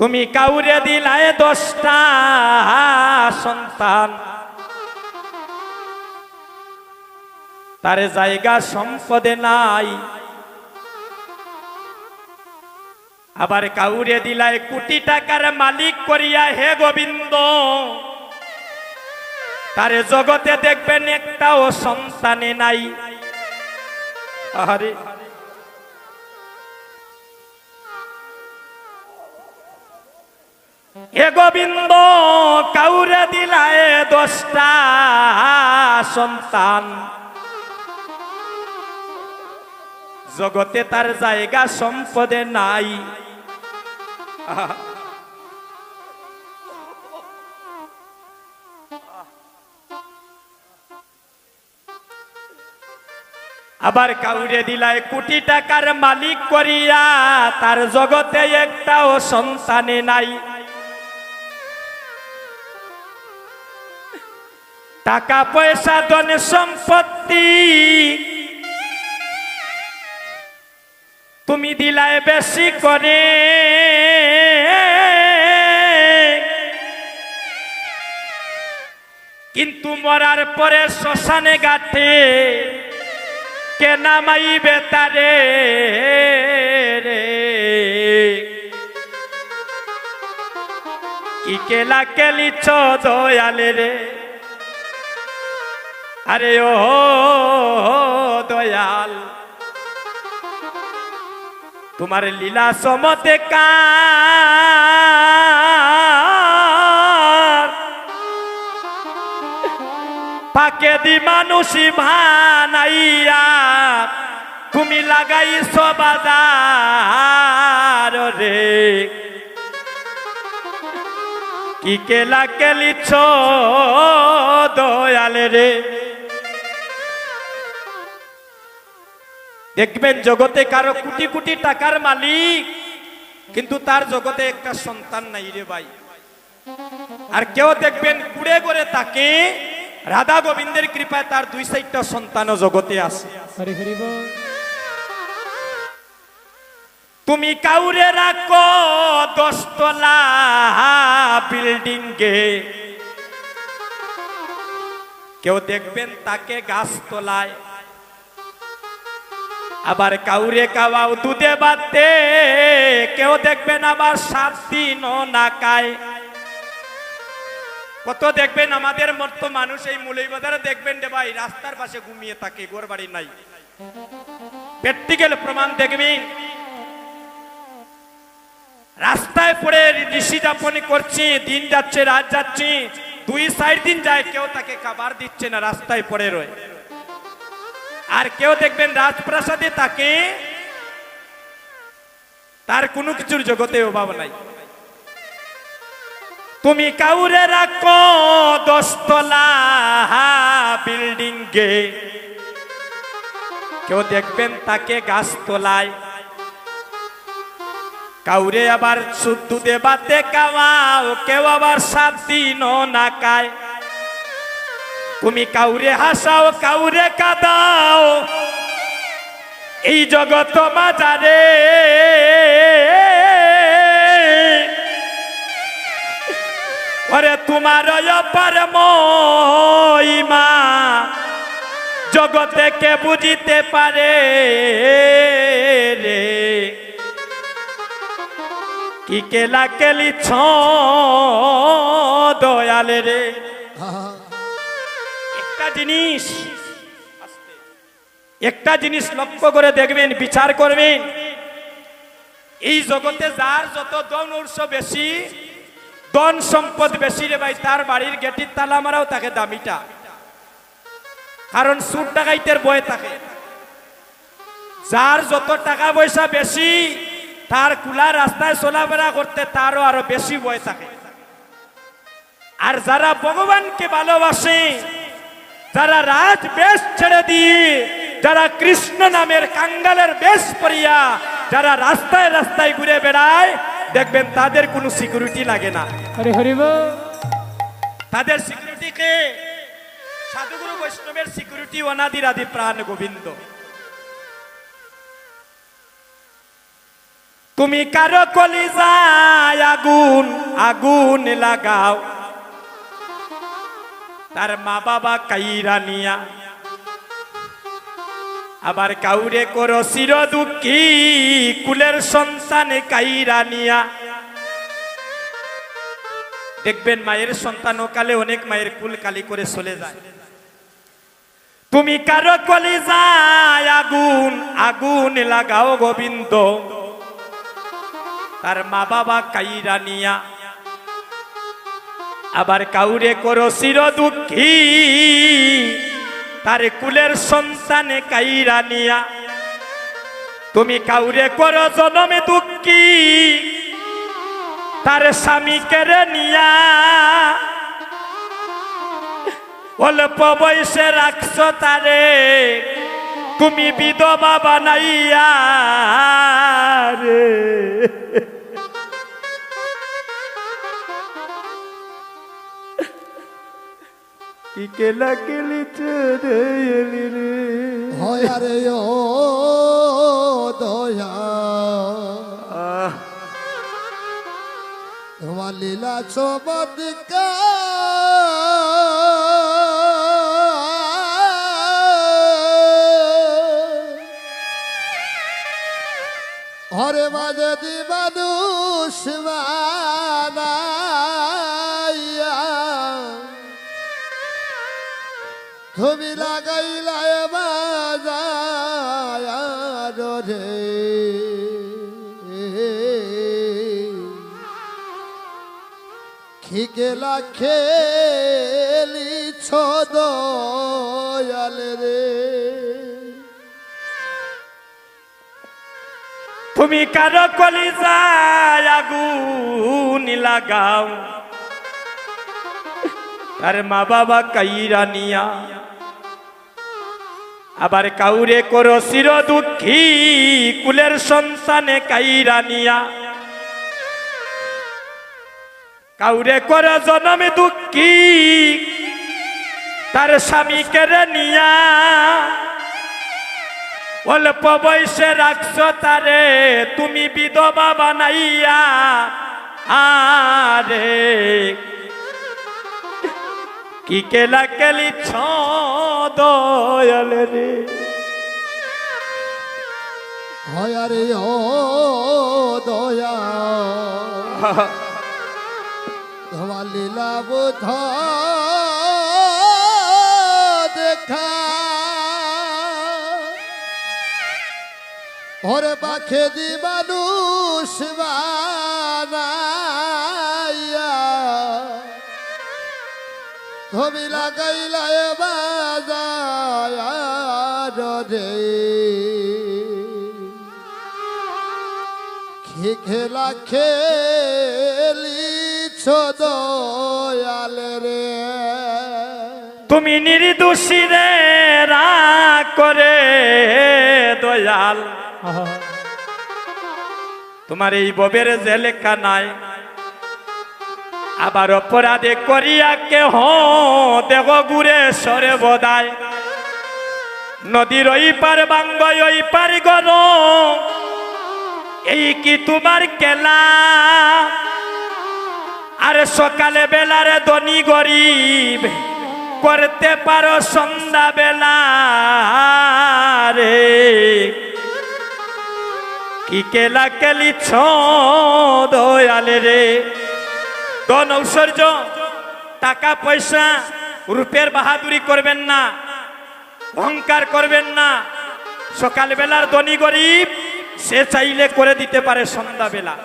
তুমি কাউরে দিলায় 10টা সন্তান, তার জায়গা সম্পদে নাই। আবার কাউরে দিলায় কোটি টাকার মালিক করিয়া, হে গোবিন্দ, তার জগতে দেখবেন একটাও সন্তানে নাই। আরে হে গোবিন্দ, কাউরে দিলায় 10টা সন্তান, জগতে তার জায়গা সম্পদে নাই। আবার কাউরে দিলায় কোটি টাকার মালিক করিয়া, তার জগতে একটাও সন্তানে নাই। টাকা পয়সা ধন সম্পত্তি তুমি দিলায় বেশি করে, কিন্তু মরার পরে শ্মশানে ঘাটে কে নামাইবে তারে রে। কি কেলা কেলিছ দয়ালে রে, আরে ও দয়াল, তোমার লীলা চমৎকার, পাকে দি মানুষই ভানাইয়া তুমি লাগাইছ বাজার রে। কি কেলা কেলিছ দয়ালে রে। দেখবেন জগতে কারো কোটি কোটি টাকার মালিক, কিন্তু তার জগতে একটা সন্তান নাই রে ভাই। আর কেউ দেখবেন কুড়ে করে তাকে রাধা গোবিন্দের কৃপায় তার 2-4টা সন্তানও জগতে আছে। তুমি কাউরে রাখো 10 তলা বিল্ডিং গে, কেউ দেখবেন তাকে গাছ তলায়। আবার কাউরে কাওয়াও দুধে বাতে, কেউ দেখবেন আবার 7 দিনও না খায়। কত দেখবেন আমাদের মতো মানুষ এই মৌলভীবাজারে দেখবেন রে ভাই, রাস্তার পাশে ঘুমিয়ে থাকে, ঘর বাড়ি নাই। প্র্যাকটিক্যাল প্রমাণ দেখবেন, রাস্তায় পড়ে ঋষি যাপন করছে, দিন যাচ্ছে রাত যাচ্ছে, 2-4 দিন যায়, কেউ তাকে খাবার দিচ্ছে না, রাস্তায় পড়ে রয়। আর কেউ দেখবেন রাজপ্রাসাদে তাকে, তার কোনো কিছুর জগতে অভাব নাই। তুমি কাউরে রাখো 10 তলা বিল্ডিং গে, কেউ দেখবেন তাকে গাছ তোলায়। কাউরে আবার শুদ্ধ দেবাতে খাওয়াও, কেউ আবার 7 দিনও না খায়। তুমি কাউরে হাসাও কাউরে কাঁদাও, এই জগৎ বাজারে ওরে তোমার অপার মহিমা জগতে কে বুঝিতে পারে রে। কি কেলা কেলিছ দয়ালে রে। একটা জিনিস লক্ষ্য করে দেখবেন, বিচার করবেন, এই জগতে যার যত ধন উৎস বেশি, ধন সম্পদ বেশি রে ভাই, তার বাড়ির গেটির তালা মারাও তাকে দামিটা, কারণ সুদ ডাকাইতের ভয় থাকে। যার যত টাকা পয়সা বেশি, তার খোলা রাস্তায় চলাফেরা করতে তারও আরো বেশি ভয় থাকে। আর যারা ভগবানকে ভালোবাসে, যারা রাজ বেশ ছেড়ে দিয়ে, যারা কৃষ্ণ নামের কাঙ্গালের বেশ পরিয়া যারা রাস্তায় রাস্তায় ঘুরে বেড়ায়, দেখবেন তাদের কোনো সিকিউরিটি লাগে না। হরি হরি বল। তাদের সিকিউরিটিকে সাধুগুরু বৈষ্ণবের সিকিউরিটি অনাদির আদি প্রাণ গোবিন্দ। তুমি কারো কলিজায় আগুন আগুন লাগাও, তার মা বাবা কাইরা নিয়া। আবার কাউরে করো চির দুঃখী, কুলের সন্তান কাইরা নিয়া। দেখবেন মায়ের সন্তান কালে অনেক মায়ের কুল কালি করে চলে যায়। তুমি কারো কলিজায় আগুন আগুন লাগাও গোবিন্দ, তার মা বাবা কাইরা নিয়া। আবার কাউরে করো চির দুঃখী, তার কুলের সন্তানে কাইরা নিয়া। তুমি কাউরে করো জনমে দুঃখী, তার স্বামী কেড়ে নিয়া। অল্প বয়সে রাখছো তারে, তুমি বিধবা বানাইয়া রে। কি কেলা কেলিছে রে এলি রে, হয় রে ও দয়া তোমার লীলা চমৎকা। হরে মাঝে দি মানুষ বানাইয়া, তুমি লাগাইলায় বাজায় রে। খিকেলা খেলিছ দয়াল রে। তুমি কারো কলিজায় আগুন লাগাও, তার মা বাবা কাইরা নিয়া। আবার কাউরে করো চির দুঃখী, কুলের সন্তানে কাইরা নিয়া। কাউরে করো জনমে দুঃখী, তার স্বামী কেড়ে নিয়া। অল্প বয়সে রাখছো তারে, তুমি বিধবা বানাইয়া আরে। কি কেলা কেলিছ দয়াল রে, হয় রে ও দয়া তোমার লীলা বোধ দেখা। ওরে পাখে দি মানুষ বানাইয়া, তুমি লাগাইলায় বাজায় রে। খেলা খেলিছ দয়াল রে। তুমি নির্দোষী রে রাগ করে দয়াল, তোমার এই ববের যে লেখা নাই। আবার অপরাধে করিয়া কেহ দেহ গুরে সরে বদায়। নদীর ওই পার বাঙ্গ ওই পার গর, এই কি তোমার কেলা? আর সকালে বেলারে ধনী গরিব করতে পারো সন্ধ্যা বেলা রে। কি কেলা কেলিছ দয়ালে রে। ধন ঐশ্বর্য টাকা পয়সা রূপের বাহাদুরি করবেন না, অহংকার করবেন না। সকাল বেলার ধনী গরিব সে চাইলে করে দিতে পারে সন্ধ্যা বেলা।